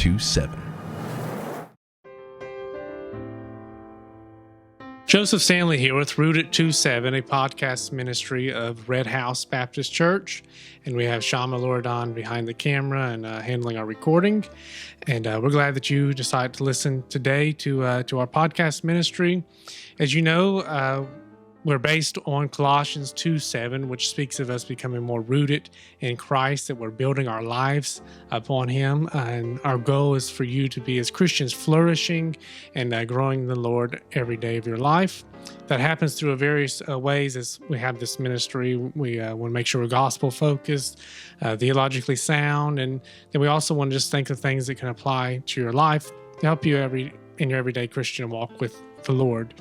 27. Joseph Stanley here with Rooted 27, a podcast ministry of Red House Baptist Church. And we have Shama Loredon behind the camera and handling our recording. And we're glad that you decided to listen today to our podcast ministry. As you know, we're based on Colossians 2:7, which speaks of us becoming more rooted in Christ, that we're building our lives upon Him. And our goal is for you to be, as Christians, flourishing and growing in the Lord every day of your life. That happens through various ways as we have this ministry. We want to make sure we're gospel-focused, theologically sound, and then we also want to just think of things that can apply to your life to help you in your everyday Christian walk with the Lord.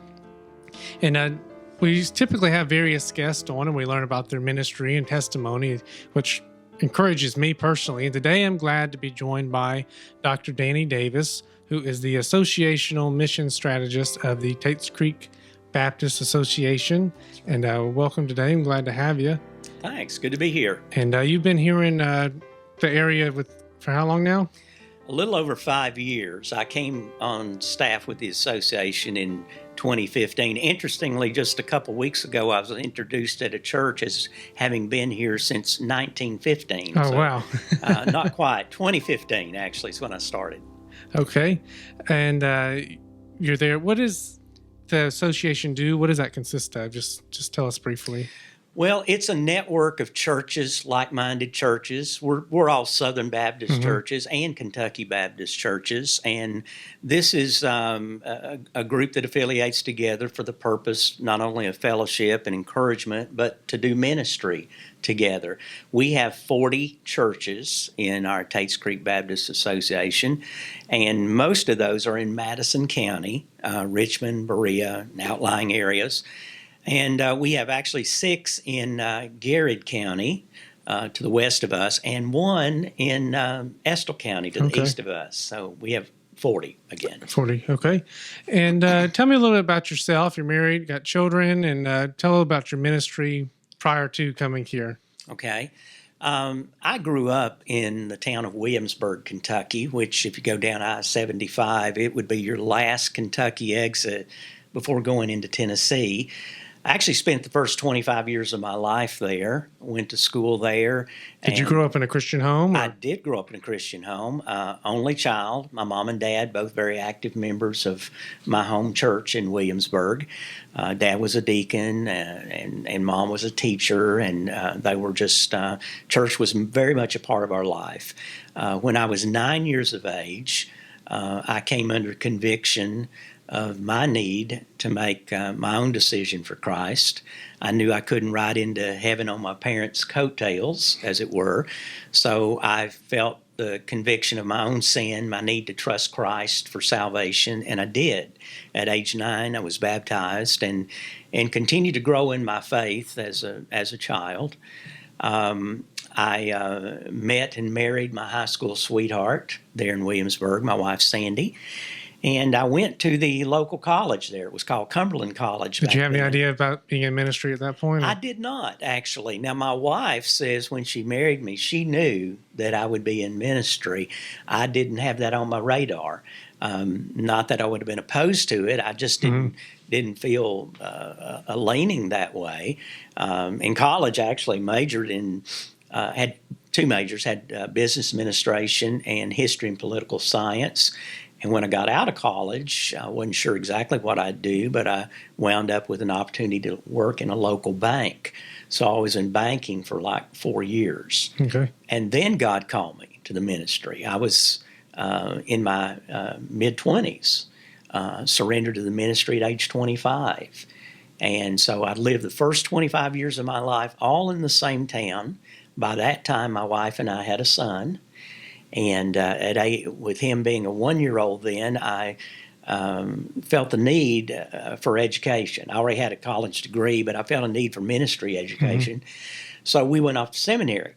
And we typically have various guests on, and we learn about their ministry and testimony, which encourages me personally. And today I'm glad to be joined by Dr. Danny Davis, who is the Associational Mission Strategist of the Tates Creek Baptist Association. And welcome today. I'm glad to have you. Thanks. Good to be here. And you've been here in the area for how long now? A little over 5 years. I came on staff with the association in 2015. Interestingly, just a couple weeks ago, I was introduced at a church as having been here since 1915. Oh, so, wow. Not quite. 2015, actually, is when I started. Okay. And you're there. What does the association do? What does that consist of? Just tell us briefly. Well, it's a network of churches, like-minded churches. We're all Southern Baptist churches and Kentucky Baptist churches, and this is a group that affiliates together for the purpose not only of fellowship and encouragement, but to do ministry together. We have 40 churches in our Tates Creek Baptist Association, and most of those are in Madison County, Richmond, Berea, and outlying areas. And we have actually 6 in Garrett County to the west of us, and 1 in Estill County to the east of us. So we have 40 again. 40, okay. And tell me a little bit about yourself. You're married, got children, and tell about your ministry prior to coming here. Okay. I grew up in the town of Williamsburg, Kentucky, which if you go down I-75, it would be your last Kentucky exit before going into Tennessee. I actually spent the first 25 years of my life there, went to school there. Did you grow up in a Christian home? I did grow up in a Christian home, only child. My mom and dad, both very active members of my home church in Williamsburg. Dad was a deacon and mom was a teacher, and they were just, church was very much a part of our life. When I was 9 years of age, I came under conviction of my need to make my own decision for Christ. I knew I couldn't ride into heaven on my parents' coattails, as it were, so I felt the conviction of my own sin, my need to trust Christ for salvation, and I did. At age 9, I was baptized and continued to grow in my faith as a child. I met and married my high school sweetheart there in Williamsburg, my wife Sandy. And I went to the local college there. It was called Cumberland College. Did you have any idea about being in ministry at that point? I did not, actually. Now, my wife says when she married me, she knew that I would be in ministry. I didn't have that on my radar. Not that I would have been opposed to it. I just didn't feel a leaning that way. In college, I actually majored in, had 2 majors, had business administration and history and political science. And when I got out of college, I wasn't sure exactly what I'd do, but I wound up with an opportunity to work in a local bank. So I was in banking for like 4 years. Okay. And then God called me to the ministry. I was in my mid-20s, surrendered to the ministry at age 25. And so I lived the first 25 years of my life all in the same town. By that time, my wife and I had a son. And with him being a 1-year-old then, I felt the need for education. I already had a college degree, but I felt a need for ministry education. So we went off to seminary.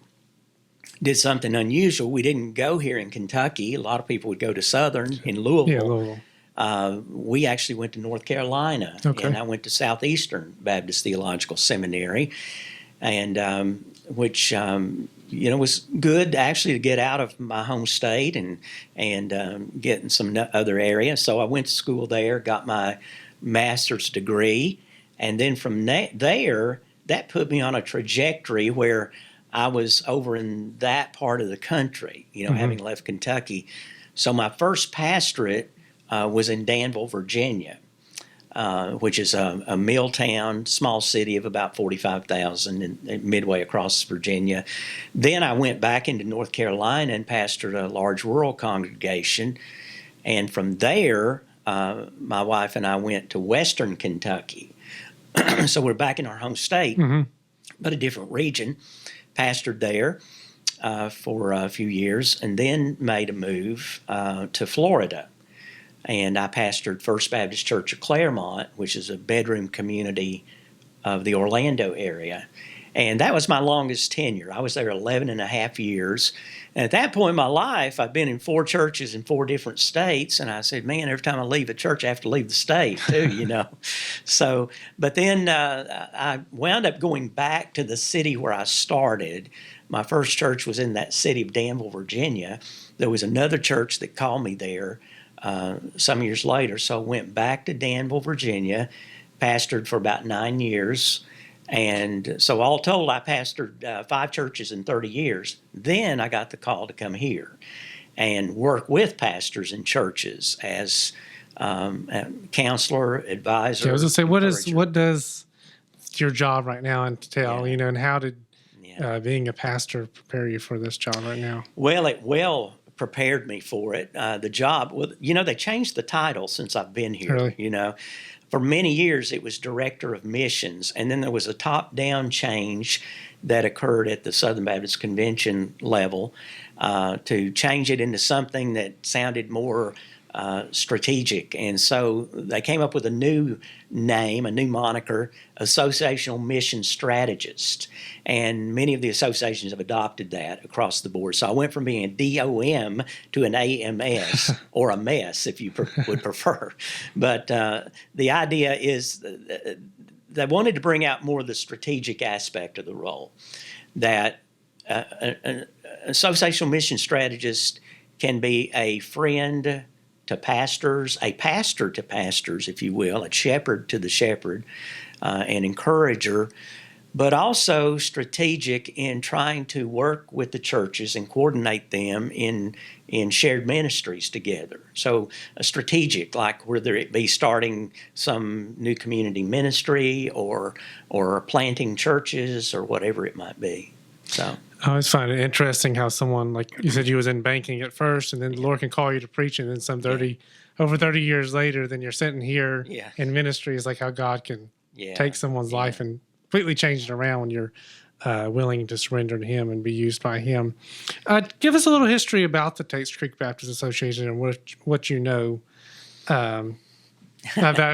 Did something unusual. We didn't go here in Kentucky. A lot of people would go to Southern in Louisville. Yeah, Louisville. We actually went to North Carolina, and I went to Southeastern Baptist Theological Seminary. And which was good actually to get out of my home state and get in some other area. So I went to school there, got my master's degree, and then from there, that put me on a trajectory where I was over in that part of the country, having left Kentucky. So my first pastorate was in Danville, Virginia, which is a mill town, small city of about 45,000 midway across Virginia. Then I went back into North Carolina and pastored a large rural congregation. And from there, my wife and I went to Western Kentucky. So we're back in our home state, but a different region. Pastored there for a few years, and then made a move to Florida. And I pastored First Baptist Church of Claremont, which is a bedroom community of the Orlando area. And that was my longest tenure. I was there 11 and a half years. And at that point in my life, I'd been in 4 churches in 4 different states. And I said, man, every time I leave a church, I have to leave the state too, So, but then I wound up going back to the city where I started. My first church was in that city of Danville, Virginia. There was another church that called me there some years later. So I went back to Danville, Virginia, pastored for about 9 years. And so all told, I pastored 5 churches in 30 years. Then I got the call to come here and work with pastors in churches as a counselor, advisor. I was going to say, what does your job right now entail, and how did being a pastor prepare you for this job right now? Well, it prepared me for it. The job, they changed the title since I've been here, Really? For many years, it was Director of Missions, and then there was a top-down change that occurred at the Southern Baptist Convention level to change it into something that sounded more strategic. And so they came up with a new name, a new moniker, Associational Mission Strategist. And many of the associations have adopted that across the board. So I went from being a DOM to an AMS, or a mess if you would prefer. But the idea is they wanted to bring out more of the strategic aspect of the role, that an associational mission strategist can be a friend to pastors, a pastor to pastors, if you will, a shepherd to the shepherd, an encourager, but also strategic in trying to work with the churches and coordinate them in shared ministries together. So a strategic, like whether it be starting some new community ministry or planting churches or whatever it might be. So I always find it interesting how someone, like you said, you was in banking at first, and then the Lord can call you to preach, and then over 30 years later, then you're sitting here in ministry. Is like how God can take someone's life and completely change it around when you're willing to surrender to Him and be used by Him. Give us a little history about the Tates Creek Baptist Association and what you know. I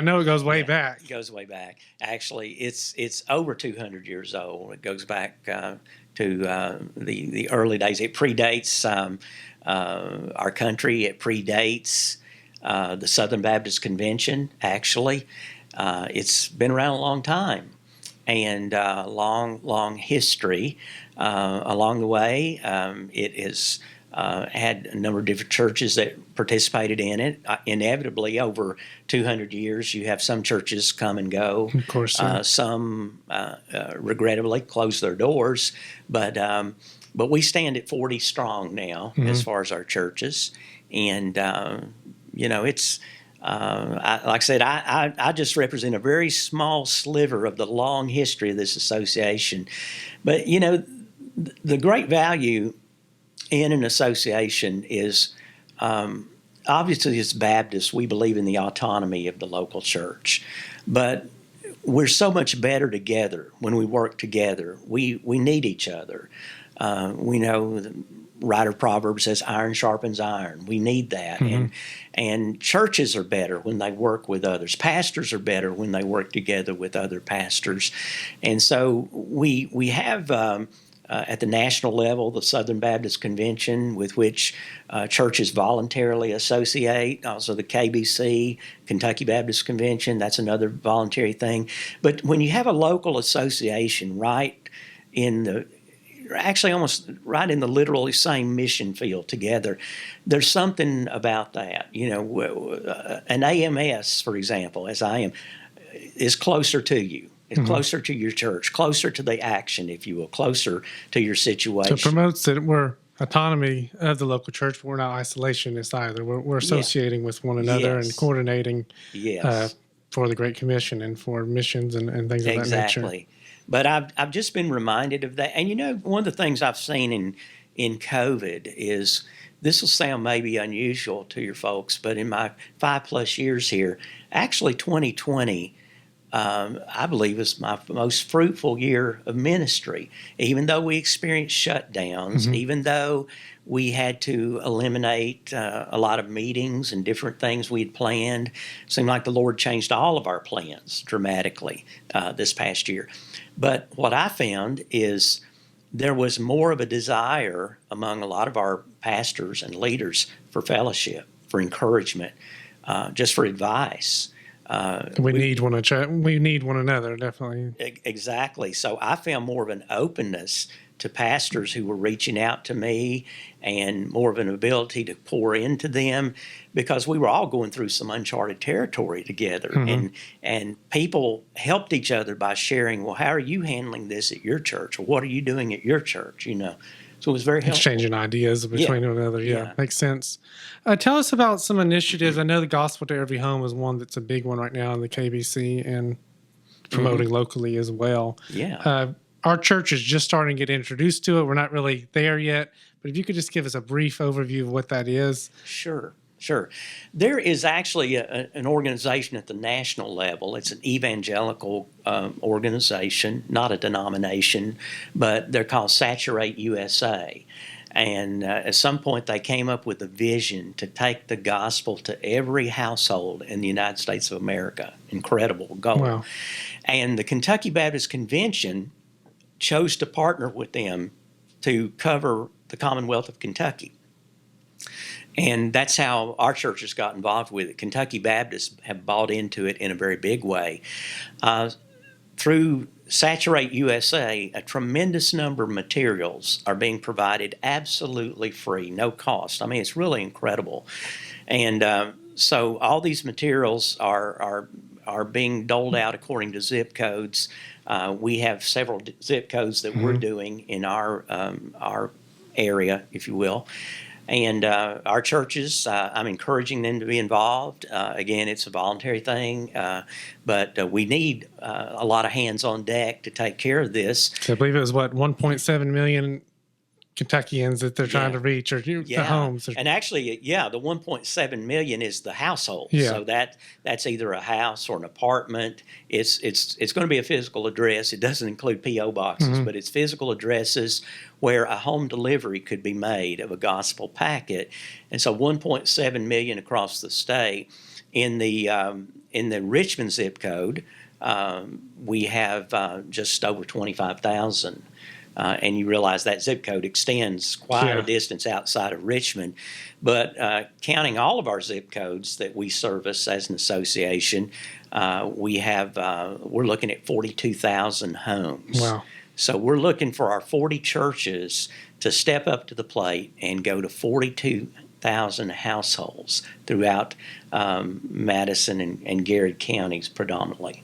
know it goes way back. It goes way back. Actually, it's over 200 years old. It goes back to the early days. It predates our country. It predates the Southern Baptist Convention, actually. It's been around a long time and long history. Along the way, it has had a number of different churches that participated in it. Inevitably, over 200 years, you have some churches come and go. Of course, some regrettably close their doors, but we stand at 40 strong now as far as our churches, and it's. Like I said, I just represent a very small sliver of the long history of this association, but the great value in an association is obviously as Baptists, we believe in the autonomy of the local church, but we're so much better together when we work together. We need each other. We know the writer of Proverbs says iron sharpens iron. We need that. And churches are better when they work with others. Pastors are better when they work together with other pastors. And so we have at the national level, the Southern Baptist Convention, with which churches voluntarily associate. Also the KBC, Kentucky Baptist Convention, that's another voluntary thing. But when you have a local association right in actually almost right in the literally same mission field together. There's something about that. An AMS, for example, as I am, is closer to you. It's closer to your church, closer to the action, if you will, closer to your situation. So it promotes that we're autonomy of the local church, but we're not isolationist either. We're associating with one another and coordinating for the Great Commission and for missions and things of that nature. Exactly. But I've just been reminded of that. And one of the things I've seen in COVID is, this will sound maybe unusual to your folks, but in my 5+ years here, actually 2020, I believe, is my most fruitful year of ministry. Even though we experienced shutdowns, even though we had to eliminate a lot of meetings and different things we had planned, it seemed like the Lord changed all of our plans dramatically this past year. But what I found is there was more of a desire among a lot of our pastors and leaders for fellowship, for encouragement, just for advice. We need one another, definitely. Exactly. So I found more of an openness to pastors who were reaching out to me, and more of an ability to pour into them, because we were all going through some uncharted territory together. And people helped each other by sharing, well, how are you handling this at your church? Or what are you doing at your church? So it was very helpful. Exchanging ideas between one another. Yeah, makes sense. Tell us about some initiatives. I know the Gospel to Every Home is one that's a big one right now in the KBC, and promoting locally as well. Yeah. Our church is just starting to get introduced to it. We're not really there yet, but if you could just give us a brief overview of what that is. Sure. There is actually an organization at the national level. It's an evangelical organization, not a denomination, but they're called Saturate USA. And at some point, they came up with a vision to take the gospel to every household in the United States of America. Incredible goal. Wow. And the Kentucky Baptist Convention chose to partner with them to cover the Commonwealth of Kentucky. And that's how our churches got involved with it. Kentucky Baptists have bought into it in a very big way. Through Saturate USA, a tremendous number of materials are being provided absolutely free, no cost. I mean, it's really incredible. And so all these materials are being doled out according to zip codes. We have several zip codes that we're doing in our area, if you will. And our churches, I'm encouraging them to be involved. Again, it's a voluntary thing, but we need a lot of hands on deck to take care of this. So I believe it was, 1.7 million Kentuckians that they're trying to reach, or the homes. And actually, the 1.7 million is the household. Yeah. So that's either a house or an apartment. It's going to be a physical address. It doesn't include P.O. boxes, but it's physical addresses where a home delivery could be made of a gospel packet. And so 1.7 million across the state. In the Richmond zip code, we have just over 25,000. And you realize that zip code extends quite a distance outside of Richmond. But counting all of our zip codes that we service as an association, we're looking at 42,000 homes. Wow. So we're looking for our 40 churches to step up to the plate and go to 42,000 households throughout Madison and Garrett counties predominantly.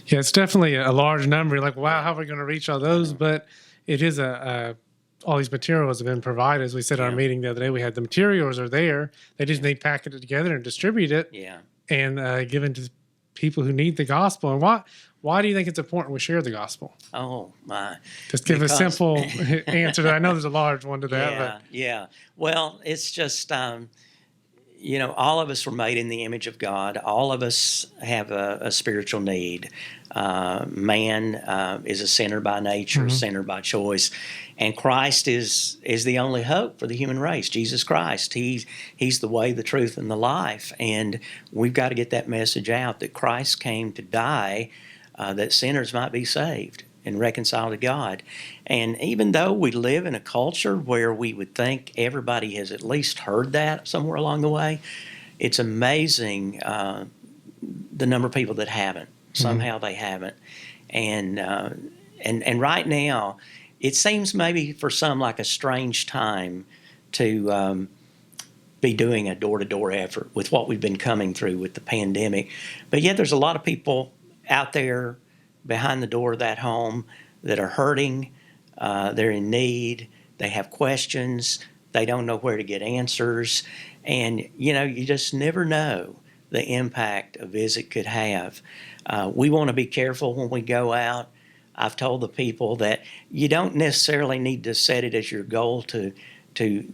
Yeah, it's definitely a large number. You're like, wow, how are we going to reach all those? But it is all these materials have been provided. As we said in our meeting the other day, we had the materials are there. They just need to packet it together and distribute it and give it to people who need the gospel. And why do you think it's important we share the gospel? Oh, my. Just give a simple answer. I know there's a large one to that. Yeah. Well, it's just, all of us were made in the image of God. All of us have a spiritual need. Man is a sinner by nature, sinner by choice. And Christ is the only hope for the human race, Jesus Christ. He's the way, the truth, and the life. And we've got to get that message out that Christ came to die that sinners might be saved and reconciled to God. And even though we live in a culture where we would think everybody has at least heard that somewhere along the way, it's amazing the number of people that haven't. Somehow they haven't. And right now, it seems maybe for some like a strange time to be doing a door-to-door effort with what we've been coming through with the pandemic. But yet there's a lot of people out there behind the door of that home that are hurting, they're in need, they have questions, they don't know where to get answers, and you just never know the impact a visit could have. We want to be careful when we go out. I've told the people that you don't necessarily need to set it as your goal to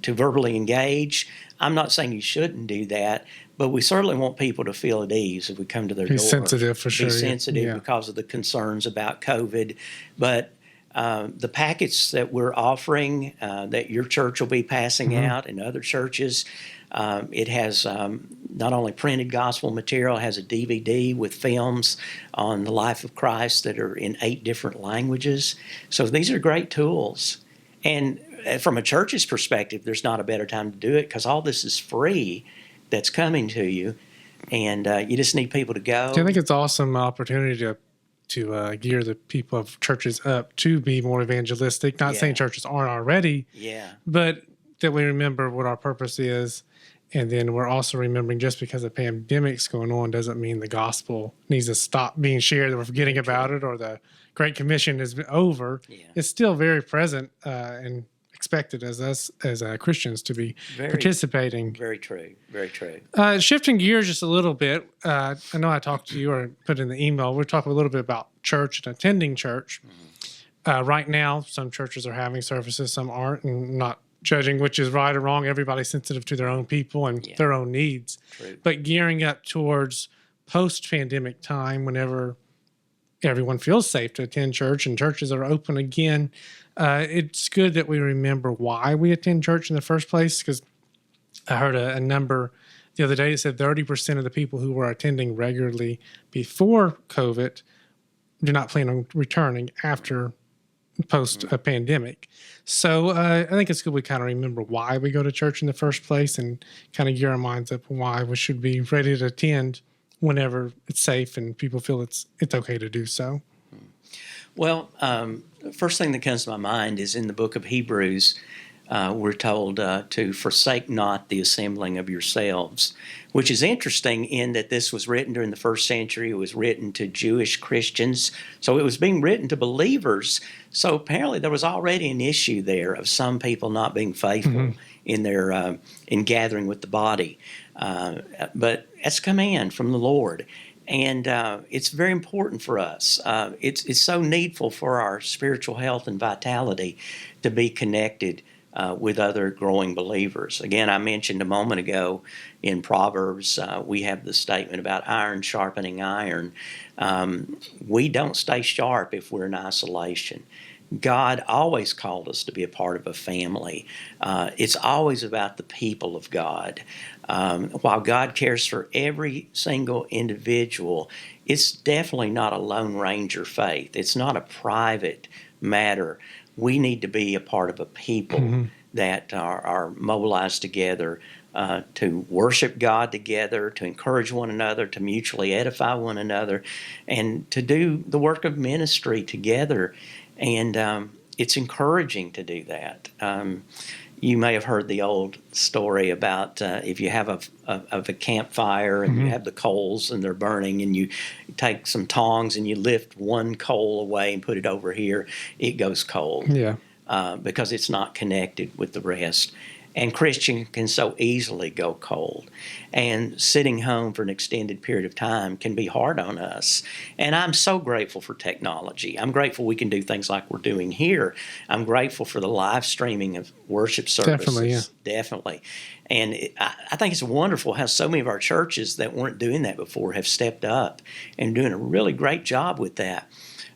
verbally engage. I'm not saying you shouldn't do that, but we certainly want people to feel at ease if we come to their door. Be sensitive for sure. Be sensitive because of the concerns about COVID. But the packets that we're offering, that your church will be passing out and other churches, it has not only printed gospel material, it has a DVD with films on the life of Christ that are in 8 different languages. So these are great tools. And from a church's perspective, there's not a better time to do it because all this is free that's coming to you, and you just need people to go. I think it's an awesome opportunity to gear the people of churches up to be more evangelistic. Not saying churches aren't already, but that we remember what our purpose is. And then we're also remembering just because the pandemic's going on doesn't mean the gospel needs to stop being shared, that we're forgetting about it, or the Great Commission is over. It's still very present and expected as us as Christians to be participating. Very true. Very true. Shifting gears just a little bit, I know I talked to you or put in the email. We're talking a little bit about church and attending church. Right now, some churches are having services, some aren't, and not judging which is right or wrong. Everybody's sensitive to their own people and their own needs. True. But gearing up towards post-pandemic time, whenever everyone feels safe to attend church and churches are open again, it's good that we remember why we attend church in the first place, because I heard a number the other day that said 30% of the people who were attending regularly before COVID do not plan on returning after post-pandemic. So I think it's good we kind of remember why we go to church in the first place and kind of gear our minds up why we should be ready to attend whenever it's safe and people feel it's okay to do so. Well, first thing that comes to my mind is in the book of Hebrews, we're told to forsake not the assembling of yourselves, which is interesting in that this was written during the first century. It was written to Jewish Christians, so it was being written to believers. So apparently there was already an issue there of some people not being faithful in their in gathering with the body. But that's a command from the Lord. And it's very important for us. It's so needful for our spiritual health and vitality to be connected with other growing believers. Again, I mentioned a moment ago in Proverbs, we have the statement about iron sharpening iron. We don't stay sharp if we're in isolation. God always called us to be a part of a family. It's always about the people of God. While God cares for every single individual, it's definitely not a Lone Ranger faith. It's not a private matter. We need to be a part of a people that are mobilized together to worship God together, to encourage one another, to mutually edify one another, and to do the work of ministry together. And it's encouraging to do that. You may have heard the old story about if you have a campfire and you have the coals and they're burning, and you take some tongs and you lift one coal away and put it over here, it goes cold. Because it's not connected with the rest. And Christian can so easily go cold. And sitting home for an extended period of time can be hard on us. And I'm so grateful for technology. I'm grateful we can do things like we're doing here. I'm grateful for the live streaming of worship services. Definitely. And I think it's wonderful how so many of our churches that weren't doing that before have stepped up and doing a really great job with that.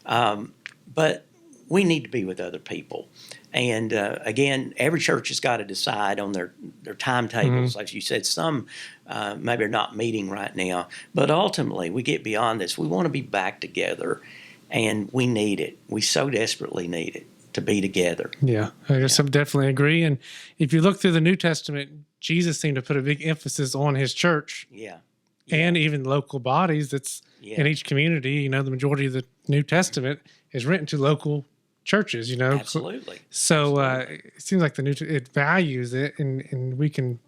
But we need to be with other people. And again, every church has got to decide on their timetables. Like you said, some maybe are not meeting right now. But ultimately, we get beyond this. We want to be back together, and we need it. We so desperately need it to be together. Yeah, I guess I definitely agree. And if you look through the New Testament, Jesus seemed to put a big emphasis on his church. And even local bodies that's in each community. You know, the majority of the New Testament is written to local churches, Absolutely. So it seems like it values it, and we can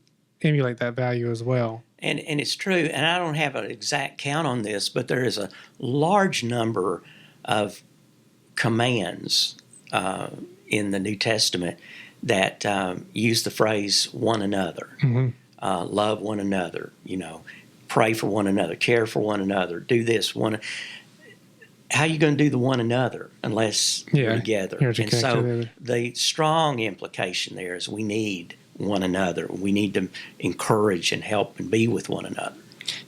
emulate that value as well. And it's true, and I don't have an exact count on this, but there is a large number of commands in the New Testament that use the phrase "one another," love one another, pray for one another, care for one another, do this one. How are you going to do the one another unless you're together? And so the strong implication there is we need one another. We need to encourage and help and be with one another.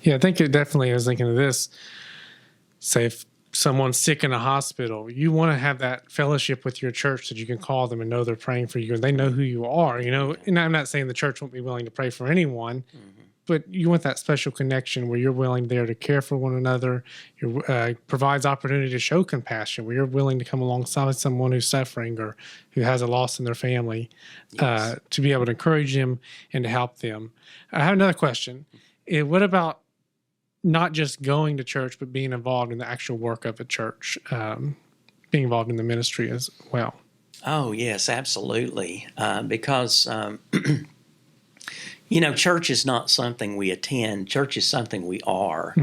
Yeah, I think it definitely, I was thinking of this, say if someone's sick in a hospital, you want to have that fellowship with your church that you can call them and know they're praying for you and they know who you are, And I'm not saying the church won't be willing to pray for anyone, but you want that special connection where you're willing there to care for one another. Provides opportunity to show compassion, where you're willing to come alongside someone who's suffering or who has a loss in their family, to be able to encourage them and to help them. I have another question. What about not just going to church, but being involved in the actual work of a church, being involved in the ministry as well? Oh, yes, absolutely. Because church is not something we attend. Church is something we are.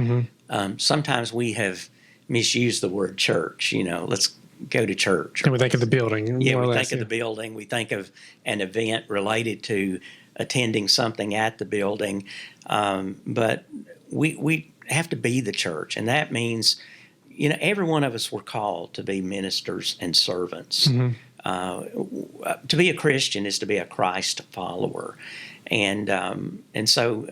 Sometimes we have misused the word church. Let's go to church. And we think of the building. Yeah, we think of the building. We think of an event related to attending something at the building. But we have to be the church. And that means, every one of us were called to be ministers and servants. To be a Christian is to be a Christ follower. And so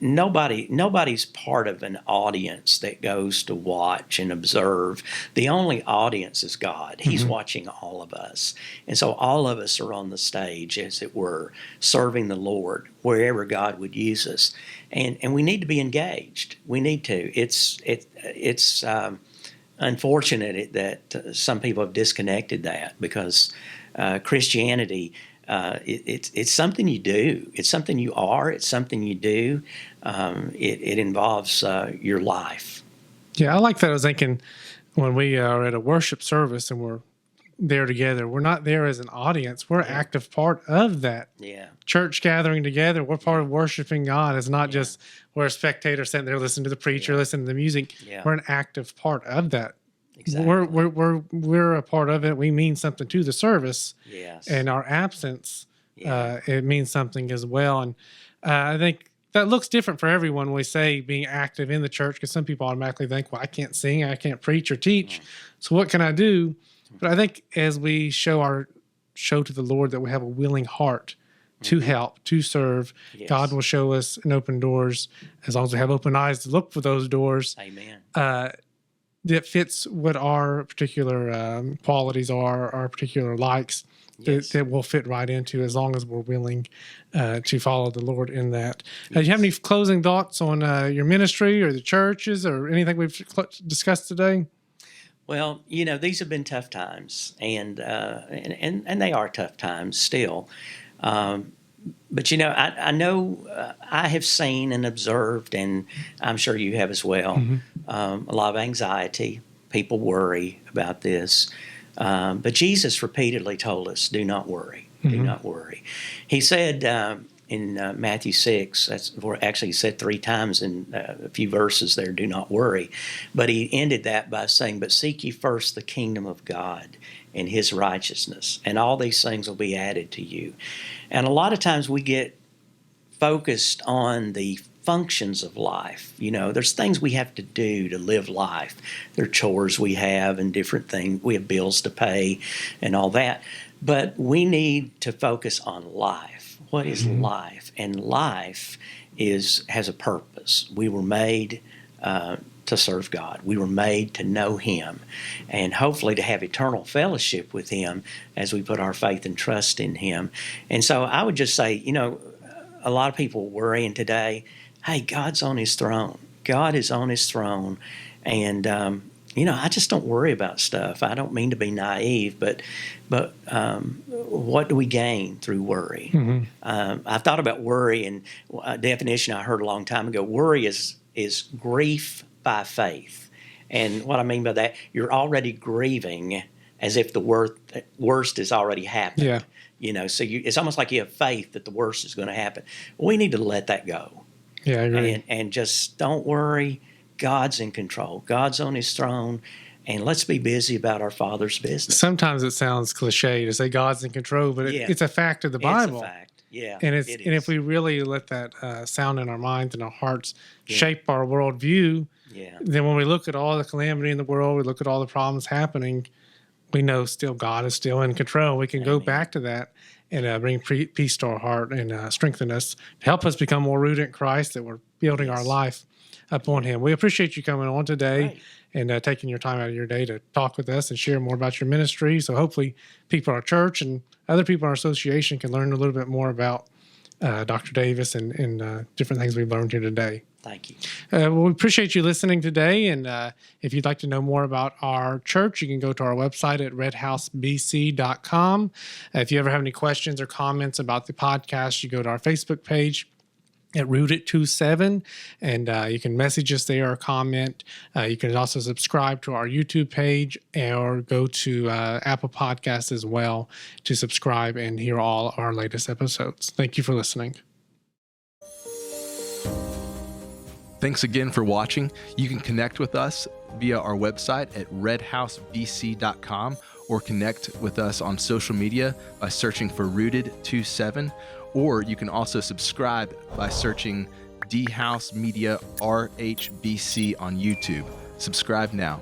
nobody's part of an audience that goes to watch and observe. The only audience is God. He's watching all of us. And so all of us are on the stage, as it were, serving the Lord wherever God would use us. And we need to be engaged. We need to. It's unfortunate that some people have disconnected that, because Christianity, it's something you do. It's something you are. It's something you do. It involves your life. Yeah, I like that. I was thinking when we are at a worship service and we're there together, we're not there as an audience. We're an active part of that church gathering together. We're part of worshiping God. It's not just we're a spectator sitting there listening to the preacher, listening to the music. We're an active part of that. Exactly. We're a part of it. We mean something to the service. Yes. And our absence, it means something as well. And I think that looks different for everyone when we say being active in the church, because some people automatically think, well, I can't sing, I can't preach or teach. So what can I do? But I think as we show to the Lord that we have a willing heart to help, to serve, God will show us and open doors, as long as we have open eyes to look for those doors. Amen. That fits what our particular qualities are, our particular likes, that will fit right into, as long as we're willing to follow the Lord in that. Do you have any closing thoughts on your ministry or the churches or anything we've discussed today? Well, these have been tough times, and they are tough times still. But I know I have seen and observed, and I'm sure you have as well, a lot of anxiety. People worry about this. But Jesus repeatedly told us, do not worry, do not worry. He said in Matthew 6, he said 3 times in a few verses there, do not worry. But he ended that by saying, but seek ye first the kingdom of God and his righteousness, and all these things will be added to you. And a lot of times we get focused on the functions of life. There's things we have to do to live life. There are chores we have and different things. We have bills to pay and all that. But we need to focus on life. What is life? And life has a purpose. We were made to serve God. We were made to know him, and hopefully to have eternal fellowship with him as we put our faith and trust in him. And so I would just say, a lot of people worrying today, hey, God's on his throne. God is on his throne. And, I just don't worry about stuff. I don't mean to be naive, but what do we gain through worry? I've thought about worry, and a definition I heard a long time ago, worry is grief by faith. And what I mean by that, you're already grieving as if the worst has already happened. Yeah. So it's almost like you have faith that the worst is going to happen. We need to let that go. Yeah, I agree. And just don't worry. God's in control. God's on his throne. And let's be busy about our Father's business. Sometimes it sounds cliche to say God's in control, but it's a fact of the Bible. It's a fact. Yeah. And if we really let that sound in our minds and our hearts shape our worldview, then when we look at all the calamity in the world, we look at all the problems happening, we know still God is still in control. We can go back to that and bring peace to our heart and strengthen us, help us become more rooted in Christ, that we're building our life upon him. We appreciate you coming on today and taking your time out of your day to talk with us and share more about your ministry. So hopefully people at our church and other people in our association can learn a little bit more about Dr. Davis and different things we've learned here today. Thank you. Well, we appreciate you listening today. And if you'd like to know more about our church, you can go to our website at redhousebc.com. If you ever have any questions or comments about the podcast, you go to our Facebook page at Rooted27, and you can message us there or comment. You can also subscribe to our YouTube page or go to Apple Podcasts as well to subscribe and hear all our latest episodes. Thank you for listening. Thanks again for watching. You can connect with us via our website at redhousebc.com or connect with us on social media by searching for Rooted27. Or you can also subscribe by searching D House Media RHBC on YouTube. Subscribe now.